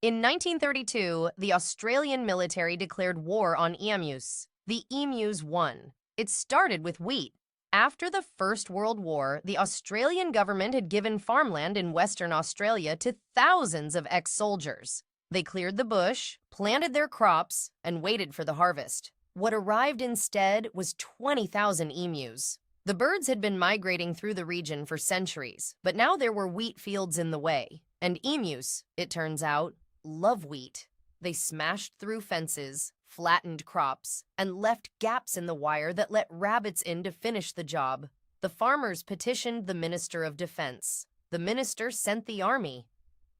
In 1932, the Australian military declared war on emus. The emus won. It started with wheat. After the First World War, the Australian government had given farmland in Western Australia to thousands of ex-soldiers. They cleared the bush, planted their crops, and waited for the harvest. What arrived instead was 20,000 emus. The birds had been migrating through the region for centuries, but now there were wheat fields in the way. And emus, it turns out, love wheat. They smashed through fences, flattened crops, and left gaps in the wire that let rabbits in to finish the job. The farmers petitioned the Minister of Defense. The minister sent the army.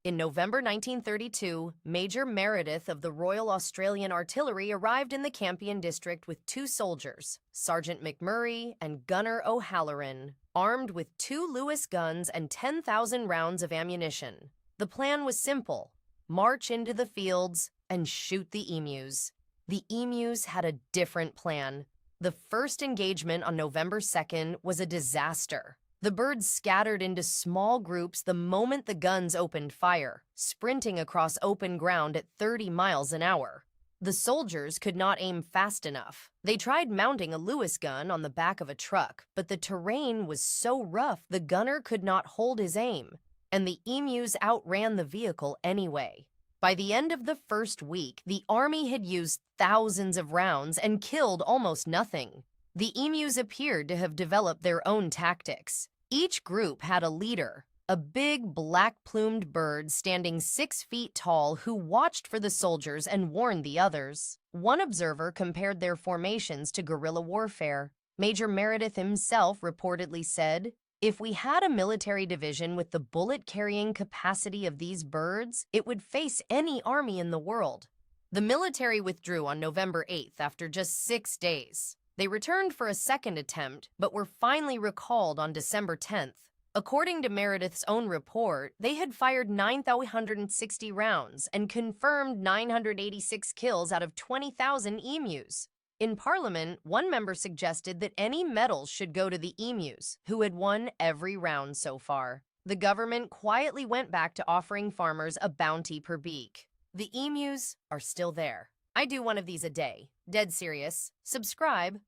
In November 1932, Major Meredith of the Royal Australian Artillery arrived in the Campion district with 2 soldiers, Sergeant McMurray and Gunner O'Halloran, armed with 2 Lewis guns and 10,000 rounds of ammunition. The plan was simple: march into the fields and shoot the emus. The emus had a different plan. The first engagement on November 2nd was a disaster. The birds scattered into small groups the moment the guns opened fire, sprinting across open ground at 30 miles an hour. The soldiers could not aim fast enough. They tried mounting a Lewis gun on the back of a truck, but the terrain was so rough the gunner could not hold his aim, and the emus outran the vehicle anyway. By the end of the first week, the army had used thousands of rounds and killed almost nothing. The emus appeared to have developed their own tactics. Each group had a leader, a big black-plumed bird standing 6 feet tall who watched for the soldiers and warned the others. One observer compared their formations to guerrilla warfare. Major Meredith himself reportedly said, "If we had a military division with the bullet-carrying capacity of these birds, it would face any army in the world." The military withdrew on November 8th after just 6 days. They returned for a second attempt, but were finally recalled on December 10th. According to Meredith's own report, they had fired 9,160 rounds and confirmed 986 kills out of 20,000 emus. In Parliament, one member suggested that any medals should go to the emus, who had won every round so far. The government quietly went back to offering farmers a bounty per beak. The emus are still there. I do one of these a day. Dead serious. Subscribe.